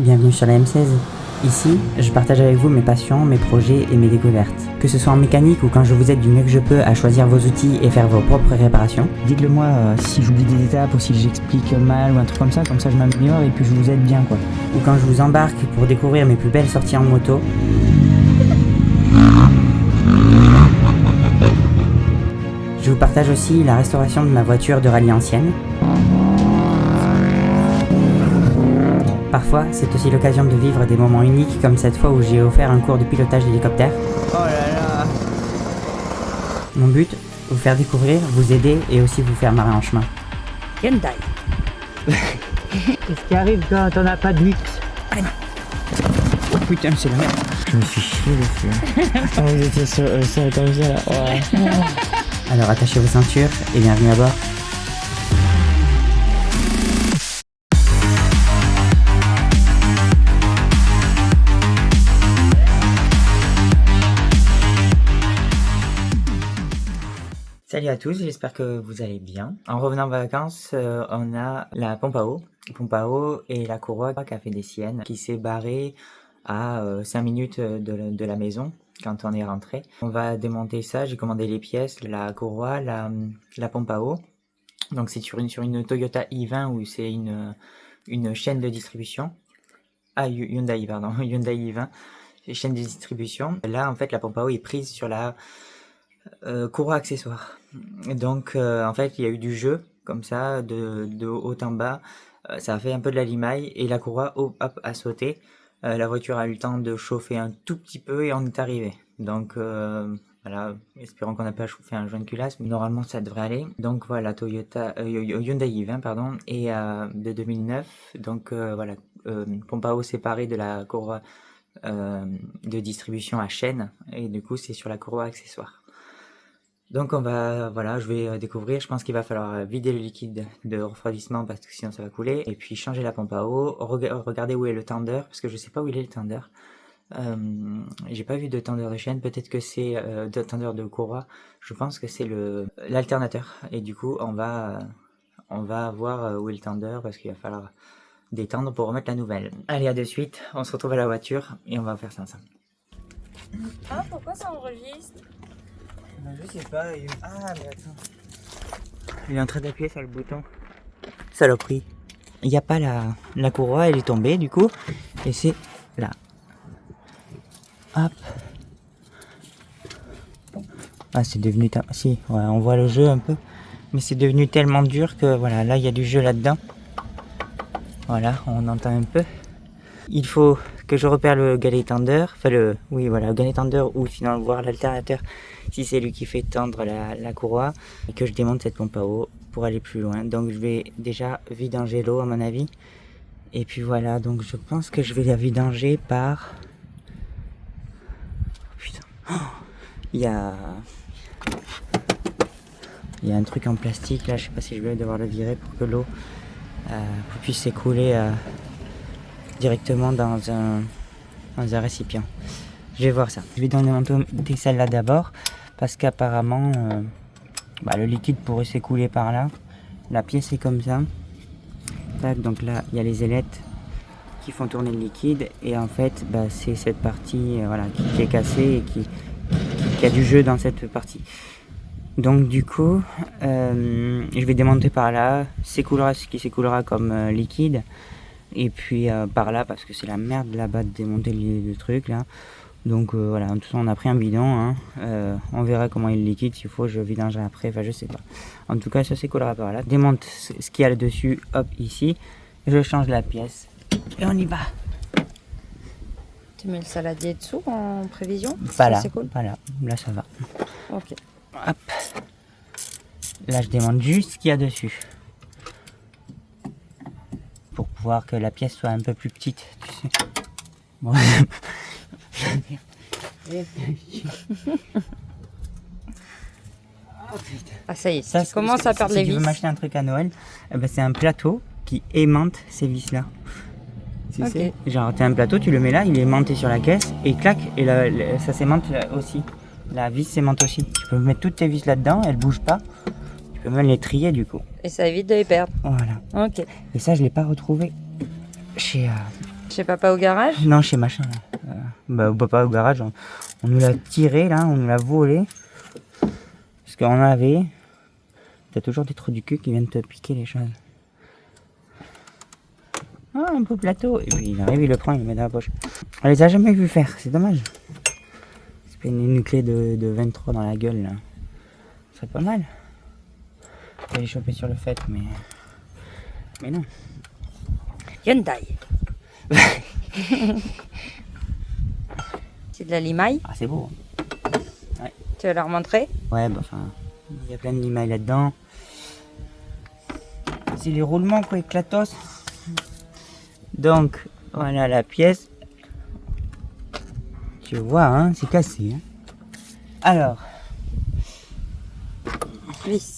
Bienvenue sur la M16. Ici, je partage avec vous mes passions, mes projets et mes découvertes. Que ce soit en mécanique ou quand je vous aide du mieux que je peux à choisir vos outils et faire vos propres réparations. Dites-le moi si j'oublie des étapes ou si j'explique mal ou un truc comme ça je m'améliore et puis je vous aide bien quoi. Ou quand je vous embarque pour découvrir mes plus belles sorties en moto. Je vous partage aussi la restauration de ma voiture de rallye ancienne. Parfois, c'est aussi l'occasion de vivre des moments uniques comme cette fois où j'ai offert un cours de pilotage d'hélicoptère. Oh là là. Mon but, vous faire découvrir, vous aider et aussi vous faire marrer en chemin. Hyundai. Qu'est-ce qui arrive quand on n'a pas de mix? Oh putain, c'est la merde. Je me suis chié dessus. Ah, vous étiez sur le sol comme ça là. Ouais. Alors attachez vos ceintures et bienvenue à bord. Salut à tous, j'espère que vous allez bien. En revenant de vacances, on a la pompe à eau et la courroie qui a fait des siennes, qui s'est barrée à 5 minutes de la maison quand on est rentré. On va démonter ça, j'ai commandé les pièces, la courroie, la pompe à eau. Donc c'est sur une Toyota i20 où c'est une chaîne de distribution. Ah, Hyundai i20, chaîne de distribution. Là en fait la pompe à eau est prise sur la courroie accessoire. Donc en fait il y a eu du jeu comme ça de haut en bas, ça a fait un peu de la limaille et la courroie a sauté. La voiture a eu le temps de chauffer un tout petit peu et on est arrivé. Donc voilà, espérons qu'on n'a pas chauffé un joint de culasse, mais normalement ça devrait aller. Donc voilà, Toyota Hyundai i20 pardon, et de 2009. Donc voilà, pompe à eau séparée de la courroie de distribution à chaîne et du coup c'est sur la courroie accessoire. Donc je vais découvrir, je pense qu'il va falloir vider le liquide de refroidissement parce que sinon ça va couler, et puis changer la pompe à eau, regarder où est le tendeur, parce que je sais pas où il est le tendeur. J'ai pas vu de tendeur de chaîne, peut-être que c'est de tendeur de courroie, je pense que c'est l'alternateur, et du coup on va voir où est le tendeur parce qu'il va falloir détendre pour remettre la nouvelle. Allez, à de suite, on se retrouve à la voiture et on va faire ça ensemble. Ah, pourquoi ça enregistre? Je sais pas, ah mais attends. Il est en train d'appuyer sur le bouton. Saloperie. Il n'y a pas la courroie, elle est tombée du coup. Et c'est là. Hop. Ah c'est devenu... Si, ouais, on voit le jeu un peu. Mais c'est devenu tellement dur que voilà, là il y a du jeu là-dedans. Voilà, on entend un peu. Il faut que je repère le galet tendeur, le galet tendeur ou sinon voir l'alternateur si c'est lui qui fait tendre la courroie et que je démonte cette pompe à eau pour aller plus loin. Donc je vais déjà vidanger l'eau à mon avis. Et puis voilà, donc je pense que je vais la vidanger par... Putain, il y a un truc en plastique là, je sais pas si je vais devoir le virer pour que l'eau puisse s'écouler directement dans un récipient. Je vais voir ça. Je vais donner un peu celle-là d'abord parce qu'apparemment le liquide pourrait s'écouler par là. La pièce est comme ça. Tac, donc là il y a les ailettes qui font tourner le liquide et en fait c'est cette partie qui est cassée et qui a du jeu dans cette partie. Donc du coup je vais démonter par là, s'écoulera ce qui s'écoulera comme liquide. Et puis par là parce que c'est la merde là-bas de démonter le truc là. Donc voilà, en tout cas on a pris un bidon hein. On verra comment il est liquide, s'il faut je vidangerai après, enfin je sais pas. En tout cas ça s'écoulera par là. Démonte ce qu'il y a dessus, hop ici. Je change la pièce et on y va. Tu mets le saladier dessous en prévision? Pas là, c'est cool. pas là, là ça va. Ok. Hop. Là je démonte juste ce qu'il y a dessus. Pour pouvoir que la pièce soit un peu plus petite, tu sais. Bon. Ah ça y est, Ça, tu commences à perdre les vis. Si tu veux m'acheter un truc à Noël, c'est un plateau qui aimante ces vis là. Okay. Genre t'as un plateau, tu le mets là, il est aimanté sur la caisse et clac, et ça s'aimante aussi. La vis s'aimante aussi. Tu peux mettre toutes tes vis là-dedans, elles bougent pas. Tu peux même les trier du coup. Et ça évite de les perdre. Voilà. Ok. Et ça je l'ai pas retrouvé chez Chez papa au garage? Non, chez machin. Là. Au papa au garage, on nous l'a tiré là, on nous l'a volé. Parce qu'on avait. T'as toujours des trous du cul qui viennent te piquer les choses. Ah, un beau plateau. Et puis il arrive, il le prend, il le met dans la poche. On les a jamais vus faire, c'est dommage. C'est pas une clé de 23 dans la gueule là. Ce serait pas mal. On va les choper sur le fait, mais non. Hyundai. C'est de la limaille. Ah, c'est beau. Tu vas leur montrer? Ouais, bah enfin, il y a plein de limailles là-dedans. C'est les roulements quoi, éclatos. Donc, voilà la pièce. Tu vois, hein, c'est cassé. Hein. Alors,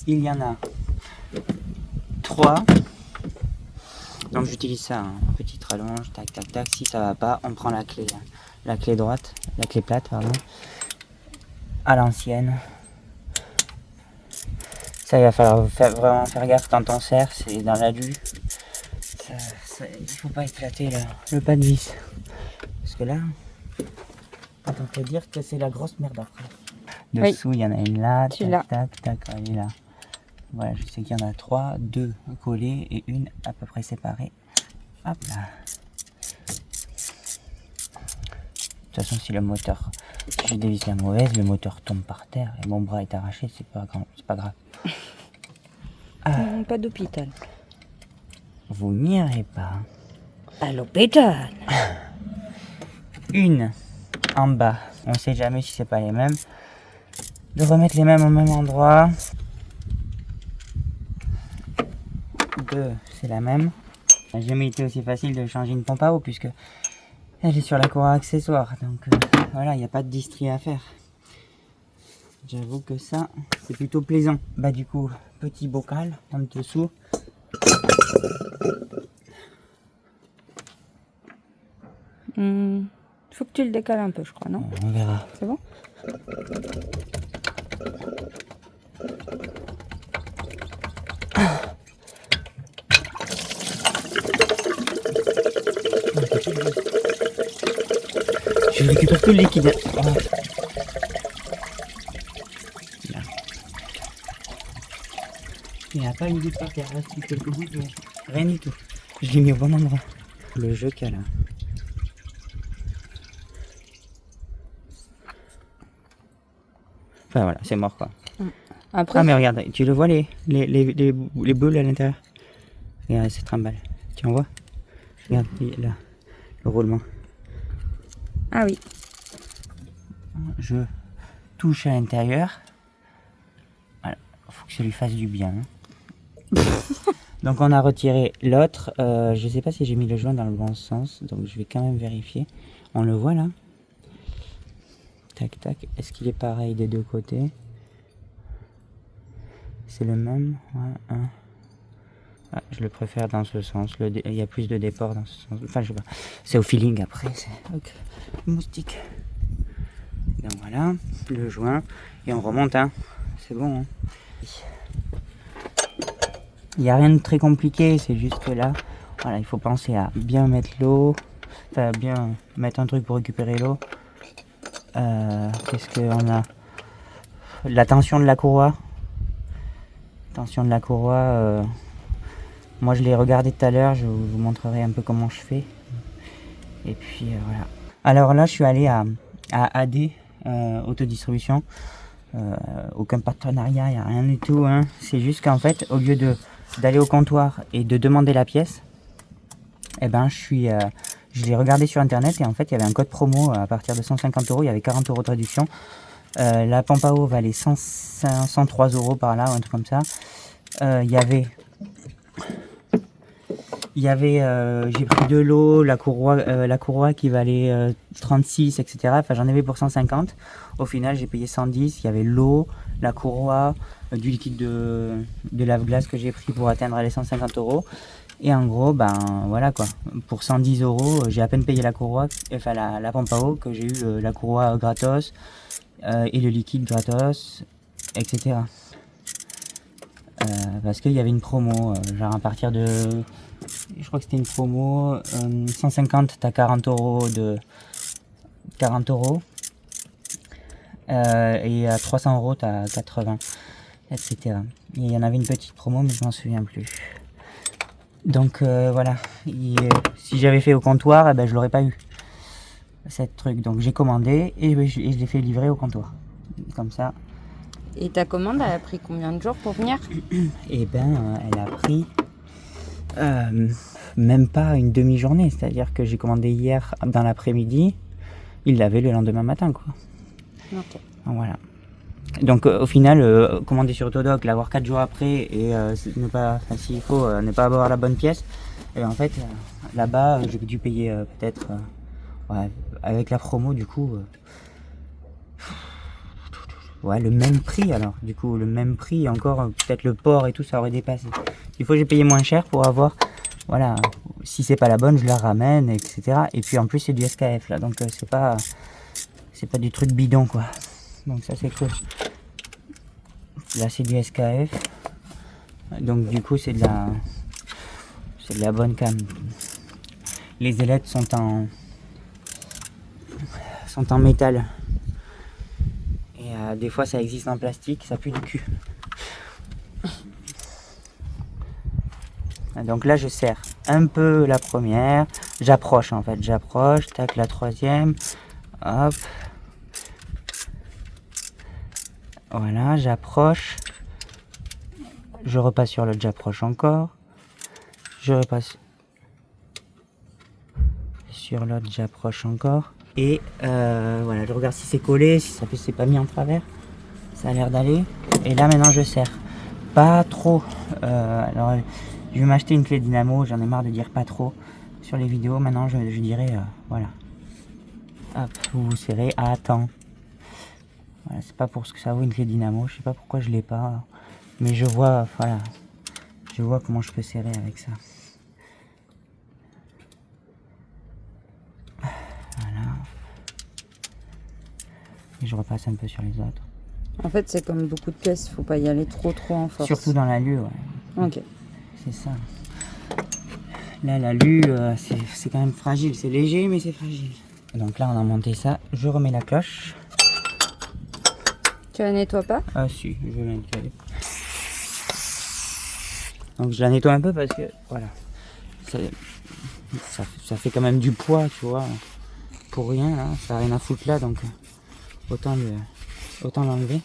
il y en a 3. Donc j'utilise ça, hein. Petite rallonge, tac tac tac. Si ça va pas, on prend la clé droite, la clé plate, pardon. À l'ancienne. Ça, il va falloir vraiment faire gaffe quand on serre, c'est dans l'alu. Il faut pas éclater le pas de vis. Parce que là, on peut dire que c'est la grosse merde après. Dessous, il y en a une là, tac, tac, tac, elle est là. Voilà, je sais qu'il y en a 3, 2 collées et une à peu près séparée. Hop là. De toute façon, si le moteur, si je dévisse la mauvaise, le moteur tombe par terre et mon bras est arraché, c'est pas grave. Pas d'hôpital. Vous n'irez pas. À l'hôpital. Une en bas, on sait jamais si c'est pas les mêmes. De remettre les mêmes au même endroit. 2, c'est la même. Ça n'a jamais été aussi facile de changer une pompe à eau puisque elle est sur la courroie accessoire. Donc voilà, il n'y a pas de distri à faire. J'avoue que ça, c'est plutôt plaisant. Bah du coup, petit bocal en dessous. Faut que tu le décales un peu, je crois, non? On verra. C'est bon? Je récupère tout le liquide. Oh. Là. Il n'y a pas une goutte par terre, là, c'est quelques gouttes, mais rien du tout. Je l'ai mis au bon endroit. Le jeu qu'il y a là. Enfin voilà, c'est mort quoi. Après, Ah mais regarde, tu le vois les boules à l'intérieur. Regarde cette trimballe. Tu en vois? Regarde, là, le roulement. ah oui. Je touche à l'intérieur. Voilà, faut que ça lui fasse du bien. Hein. Donc on a retiré l'autre. Je sais pas si j'ai mis le joint dans le bon sens, donc je vais quand même vérifier. On le voit là. Tac tac. Est-ce qu'il est pareil des deux côtés? C'est le même. Ouais, hein. Ah, je le préfère dans ce sens. Il y a plus de déport dans ce sens. Enfin, je sais pas. C'est au feeling après. C'est okay. Moustique. Donc voilà, le joint. Et on remonte. Hein. C'est bon. Hein. Il n'y a rien de très compliqué. C'est juste que là, voilà, il faut penser à bien mettre l'eau. Enfin, bien mettre un truc pour récupérer l'eau. Qu'est-ce qu'on a? La tension de la courroie. Tension de la courroie. Moi je l'ai regardé tout à l'heure, je vous montrerai un peu comment je fais. Et puis voilà. Alors là je suis allé à AD, autodistribution. Aucun partenariat, il n'y a rien du tout. Hein. C'est juste qu'en fait, au lieu d'aller au comptoir et de demander la pièce, eh ben, je l'ai regardé sur internet et en fait il y avait un code promo à partir de 150 €, il y avait 40 € de réduction. La pompe à eau valait 103 € par là, ou un truc comme ça. Il y avait j'ai pris de l'eau, la courroie qui valait 36, etc. Enfin, j'en avais pour 150. Au final, j'ai payé 110. Il y avait l'eau, la courroie, du liquide de lave-glace que j'ai pris pour atteindre les 150 €. Et en gros, ben voilà quoi. Pour 110 €, j'ai à peine payé la courroie, enfin la pompe à eau, que j'ai eu la courroie gratos et le liquide gratos, etc. Parce qu'il y avait une promo, genre à partir de Je crois que c'était une promo. 150, t'as 40 euros de 40 euros. Et à 300 euros, t'as 80, etc. Et il y en avait une petite promo, mais je m'en souviens plus. Donc voilà. Si j'avais fait au comptoir, eh ben, je l'aurais pas eu. Cette truc. Donc j'ai commandé et je l'ai fait livrer au comptoir. Comme ça. Et ta commande, elle a pris combien de jours pour venir? Et ben, elle a pris même pas une demi-journée. C'est-à-dire que j'ai commandé hier dans l'après-midi. Il l'avait le lendemain matin, quoi. Ok. Donc, voilà. Donc au final, commander sur Autodoc, l'avoir 4 jours après et ne pas, s'il faut, ne pas avoir la bonne pièce. Et en fait, là-bas, j'ai dû payer peut-être, ouais, avec la promo du coup, ouais, le même prix alors. Du coup, le même prix, encore peut-être le port et tout, ça aurait dépassé. Il faut que j'ai payé moins cher pour avoir, voilà, si c'est pas la bonne, je la ramène, etc. Et puis en plus, c'est du SKF là, donc c'est pas du truc bidon quoi. Donc ça c'est cool. Là c'est du SKF. Donc du coup c'est de la bonne cam. Les ailettes sont en métal. Et des fois ça existe en plastique, ça pue du cul. Donc là je serre un peu la première, j'approche en fait, tac la troisième, hop. Voilà, j'approche. Je repasse sur l'autre, j'approche encore. Je repasse sur l'autre, j'approche encore. Et voilà, je regarde si c'est collé, si ça c'est pas mis en travers. Ça a l'air d'aller. Et là maintenant je serre. Pas trop. Alors je vais m'acheter une clé dynamo, j'en ai marre de dire pas trop sur les vidéos. Maintenant je dirais voilà. Hop, vous serrez à temps. Voilà, c'est pas pour ce que ça vaut une clé dynamo, je sais pas pourquoi je l'ai pas, mais je vois, voilà, je vois comment je peux serrer avec ça. Voilà. Et je repasse un peu sur les autres. En fait, c'est comme beaucoup de pièces, faut pas y aller trop en force. Surtout dans l'alu, ouais. Ok. C'est ça. Là, l'alu, c'est quand même fragile, c'est léger, mais c'est fragile. Donc là, on a monté ça, je remets la cloche. Tu la nettoies pas? Ah si, je vais la nettoyer. Donc je la nettoie un peu parce que, voilà, ça fait quand même du poids, tu vois, pour rien, là, ça n'a rien à foutre là, donc autant l'enlever.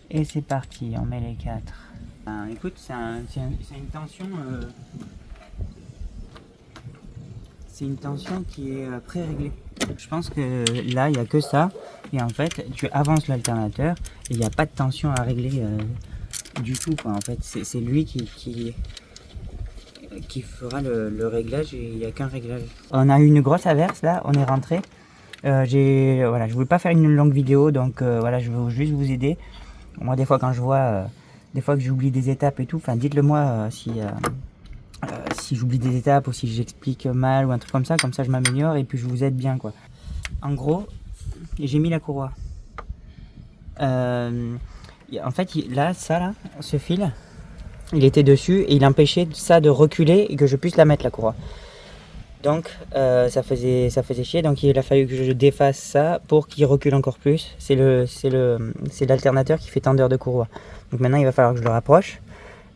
Et c'est parti, on met les 4. Écoute, c'est une tension... c'est une tension qui est pré-réglée. Je pense que là, il n'y a que ça. Et en fait, tu avances l'alternateur et il n'y a pas de tension à régler du tout, quoi. En fait, c'est lui qui fera le réglage et il n'y a qu'un réglage. On a eu une grosse averse là, on est rentré. Voilà, je voulais pas faire une longue vidéo, donc voilà, je veux juste vous aider. Moi, des fois, quand je vois, des fois que j'oublie des étapes et tout, enfin, dites-le moi si j'oublie des étapes ou si j'explique mal ou un truc comme ça je m'améliore et puis je vous aide bien, quoi. En gros, j'ai mis la courroie. En fait, là, ce fil, il était dessus et il empêchait ça de reculer et que je puisse la mettre, la courroie. Donc ça faisait chier, donc il a fallu que je défasse ça pour qu'il recule encore plus. C'est l'alternateur qui fait tendeur de courroie. Donc maintenant il va falloir que je le rapproche.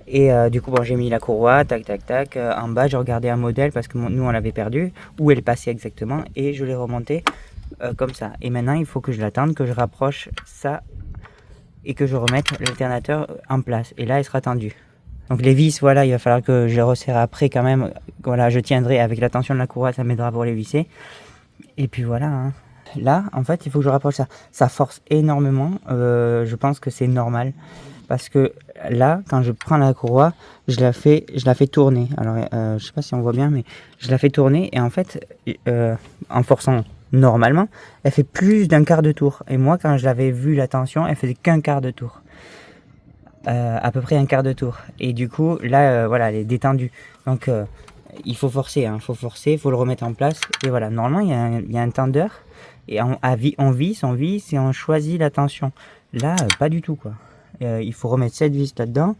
Et du coup, bon, j'ai mis la courroie, tac, tac, tac. En bas, j'ai regardé un modèle parce que nous, on l'avait perdu, où elle passait exactement, et je l'ai remontée comme ça. Et maintenant, il faut que je l'attende, que je rapproche ça, et que je remette l'alternateur en place. Et là, elle sera tendue. Donc les vis, voilà, il va falloir que je les resserre après quand même. Voilà, je tiendrai avec la tension de la courroie, ça m'aidera pour les visser. Et puis voilà, hein. Là, en fait, il faut que je rapproche ça. Ça force énormément, je pense que c'est normal. Parce que là, quand je prends la courroie, je la fais tourner. Alors, je sais pas si on voit bien, mais je la fais tourner. Et en fait, en forçant normalement, elle fait plus d'un quart de tour. Et moi, quand je l'avais vu la tension, elle faisait qu'un quart de tour. À peu près un quart de tour. Et du coup, là, voilà, elle est détendue. Donc, il faut forcer, hein. Il faut le remettre en place. Et voilà, normalement, il y a un tendeur. Et on visse et on choisit la tension. Là, pas du tout, quoi. Il faut remettre cette vis là-dedans,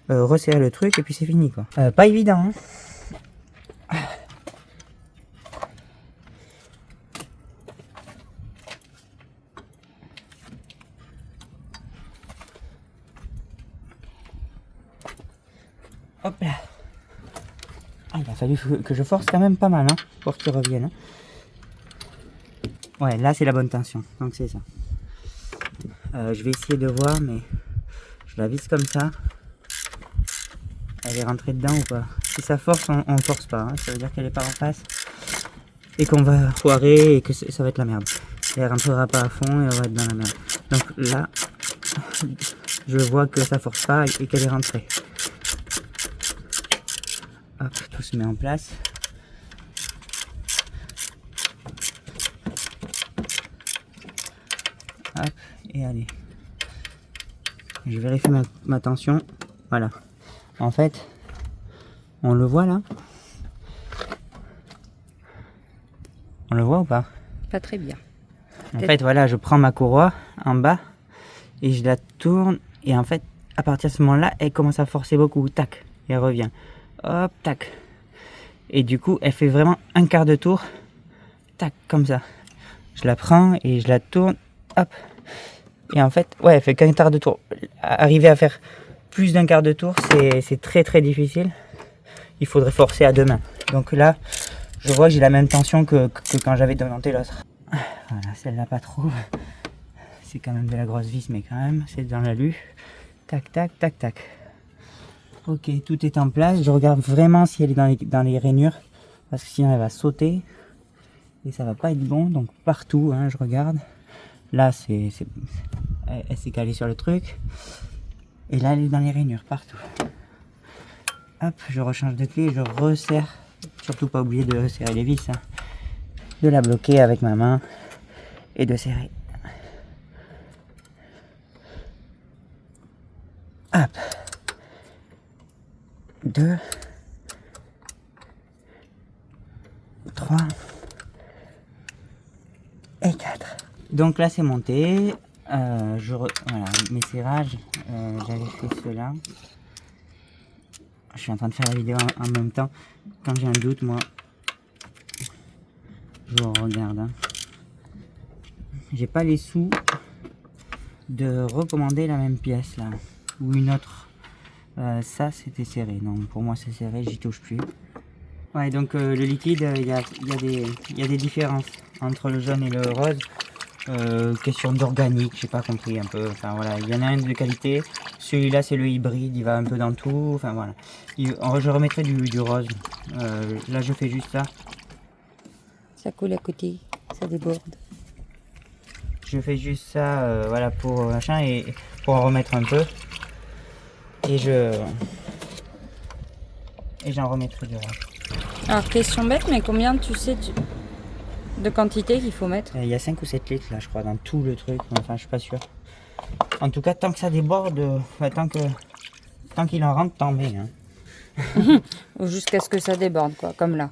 resserrer le truc et puis c'est fini, quoi. Pas évident, hein. Hop là. Ah, il a fallu que je force quand même pas mal, hein, pour qu'il revienne. Hein. Ouais, là c'est la bonne tension, donc c'est ça. Je vais essayer de voir, mais je la visse comme ça. Elle est rentrée dedans ou pas? Si ça force, on force pas, hein. Ça veut dire qu'elle est pas en face. Et qu'on va foirer et que ça va être la merde. Et elle rentrera pas à fond et on va être dans la merde. Donc là, je vois que ça force pas et qu'elle est rentrée. Hop, tout se met en place. Hop, et allez. Je vérifie ma tension. Voilà. En fait, on le voit là? On le voit ou pas? Pas très bien. En fait, voilà, je prends ma courroie en bas et je la tourne. Et en fait, à partir de ce moment-là, elle commence à forcer beaucoup. Tac, et elle revient. Hop, tac. Et du coup, elle fait vraiment un quart de tour. Tac, comme ça. Je la prends et je la tourne. Hop. Et en fait, ouais, elle fait qu'un quart de tour. Arriver à faire plus d'un quart de tour, c'est très très difficile. Il faudrait forcer à deux mains. Donc là, je vois que j'ai la même tension que quand j'avais démonté l'autre. Voilà, celle-là pas trop. C'est quand même de la grosse vis, mais quand même, c'est dans l'alu. Tac, tac, tac, tac. Ok, tout est en place. Je regarde vraiment si elle est dans les rainures. Parce que sinon, elle va sauter. Et ça va pas être bon. Donc partout, hein, je regarde. Là, elle s'est calée sur le truc. Et là, elle est dans les rainures, partout. Hop, je rechange de clé et je resserre. Surtout pas oublier de serrer les vis. Hein. De la bloquer avec ma main. Et de serrer. Hop. 2. 3. Et 4. Donc là c'est monté. Voilà, mes serrages. J'avais fait cela. Je suis en train de faire la vidéo en même temps. Quand j'ai un doute, moi, je regarde. Hein. J'ai pas les sous de recommander la même pièce là. Ou une autre. Ça c'était serré. Non, pour moi c'est serré, j'y touche plus. Ouais, donc le liquide, il y a des différences entre le jaune et le rose. Question d'organique, j'ai pas compris un peu. Enfin voilà, il y en a un de qualité. Celui-là, c'est le hybride, il va un peu dans tout. Enfin voilà. Je remettrai du rose. Là, je fais juste ça. Ça coule à côté, ça déborde. Je fais juste ça, voilà, pour machin et pour en remettre un peu. Et j'en remettrai du rose. Alors, question bête, mais combien tu sais de quantité qu'il faut mettre? Il y a 5 ou 7 litres là, je crois, dans tout le truc. Enfin, je suis pas sûr. En tout cas, tant que ça déborde, tant qu'il en rentre, tant mieux. Hein. Jusqu'à ce que ça déborde, quoi, comme là.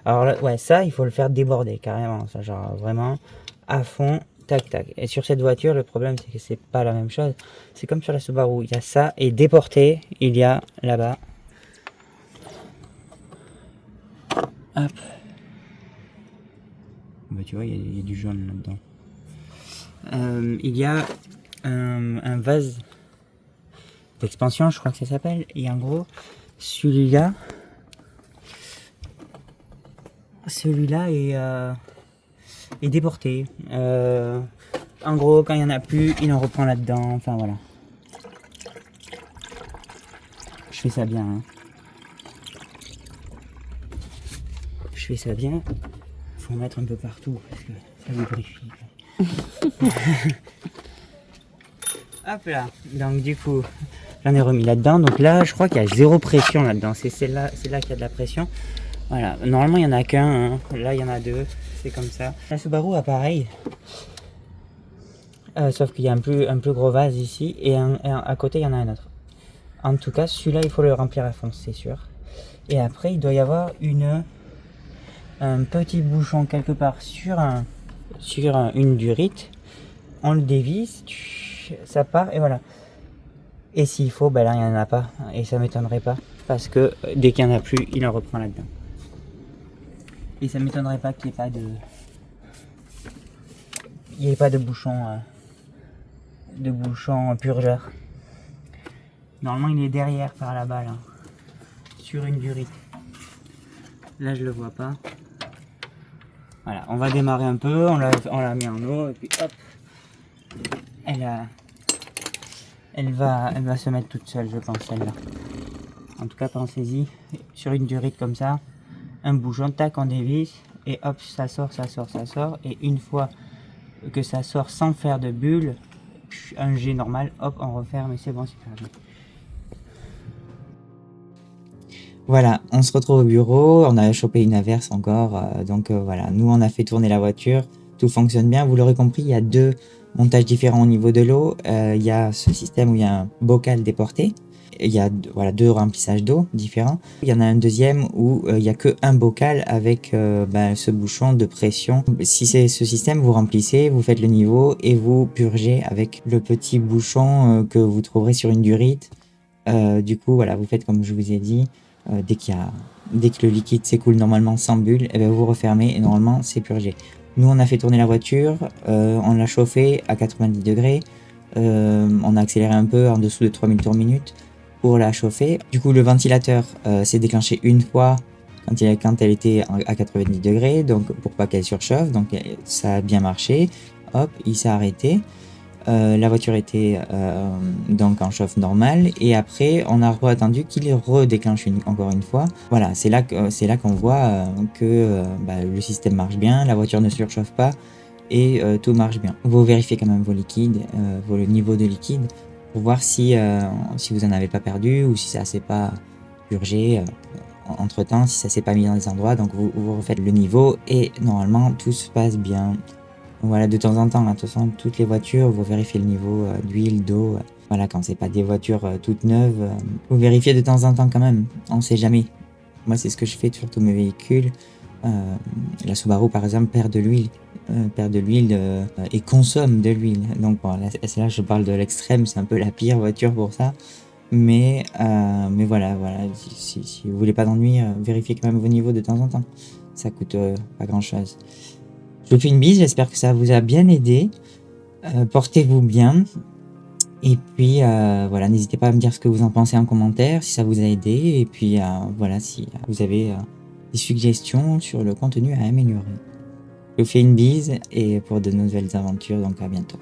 Alors là, ouais, ça, il faut le faire déborder carrément. Ça, genre vraiment à fond, tac, tac. Et sur cette voiture, le problème, c'est que c'est pas la même chose. C'est comme sur la Subaru. Il y a ça, et déporté, il y a là-bas. Hop. Bah, tu vois, il y a du jaune là-dedans. Il y a un vase d'expansion, je crois que ça s'appelle. Et en gros, celui-là est déporté. En gros, quand il n'y en a plus, il en reprend là-dedans. Enfin voilà. Je fais ça bien. Hein. Je fais ça bien. Faut en mettre un peu partout parce que ça lubrifie. Hop là. Donc du coup, j'en ai remis là-dedans. Donc là, je crois qu'il y a zéro pression là-dedans. C'est là qu'il y a de la pression. Voilà. Normalement, il n'y en a qu'un. Hein. Là, il y en a deux. C'est comme ça. La Subaru a pareil. Sauf qu'il y a un plus gros vase ici. Et à côté, il y en a un autre. En tout cas, celui-là, il faut le remplir à fond, c'est sûr. Et après, il doit y avoir un petit bouchon quelque part sur une durite. On le dévisse, ça part et voilà. Et s'il faut, ben là il n'y en a pas. Et ça m'étonnerait pas. Parce que dès qu'il n'y en a plus, il en reprend là-dedans. Et ça m'étonnerait pas qu'il n'y ait pas de bouchon purgeur. Normalement il est derrière par là-bas là. sur une durite. Là je le vois pas. Voilà, on va démarrer un peu, on la met en eau et puis hop, elle va se mettre toute seule, je pense, celle-là. En tout cas, pensez-y, sur une durite comme ça, un bouchon, tac, on dévisse et hop, ça sort, ça sort, ça sort. Et une fois que ça sort sans faire de bulle, un jet normal, hop, on referme et c'est bon, super bien. Voilà, on se retrouve au bureau, on a chopé une averse encore, voilà, nous on a fait tourner la voiture, tout fonctionne bien, vous l'aurez compris, il y a deux montages différents au niveau de l'eau, il y a ce système où il y a un bocal déporté, il y a voilà, deux remplissages d'eau différents, il y en a un deuxième où il n'y a qu'un bocal avec ce bouchon de pression. Si c'est ce système, vous remplissez, vous faites le niveau et vous purgez avec le petit bouchon que vous trouverez sur une durite. Du coup, voilà, vous faites comme je vous ai dit. Dès que le liquide s'écoule normalement sans bulle, et bien vous refermez et normalement c'est purgé. Nous on a fait tourner la voiture, on l'a chauffé à 90 degrés, on a accéléré un peu en dessous de 3000 tours minute pour la chauffer. Du coup le ventilateur s'est déclenché une fois quand elle était à 90 degrés, donc pour pas qu'elle surchauffe, donc ça a bien marché, hop, il s'est arrêté. La voiture était donc en chauffe normale et après on a attendu qu'il redéclenche encore une fois. Voilà, c'est là qu'on voit que le système marche bien, la voiture ne surchauffe pas et tout marche bien. Vous vérifiez quand même vos liquides, le niveau de liquide pour voir si vous en avez pas perdu ou si ça s'est pas purgé entre temps, si ça s'est pas mis dans les endroits. Donc vous refaites le niveau et normalement tout se passe bien. Voilà, de temps en temps, de toute façon, toutes les voitures, vous vérifiez le niveau d'huile, d'eau. Voilà, quand c'est pas des voitures toutes neuves, vous vérifiez de temps en temps quand même. On sait jamais. Moi, c'est ce que je fais sur tous mes véhicules. La Subaru, par exemple, perd de l'huile. Et consomme de l'huile. Donc, bon, là, je parle de l'extrême. C'est un peu la pire voiture pour ça. Mais voilà. Si vous voulez pas d'ennui, vérifiez quand même vos niveaux de temps en temps. Ça coûte pas grand-chose. Je vous fais une bise, j'espère que ça vous a bien aidé. Portez-vous bien. Et puis voilà, n'hésitez pas à me dire ce que vous en pensez en commentaire, si ça vous a aidé. Et puis voilà, si vous avez des suggestions sur le contenu à améliorer. Je vous fais une bise et pour de nouvelles aventures, donc à bientôt.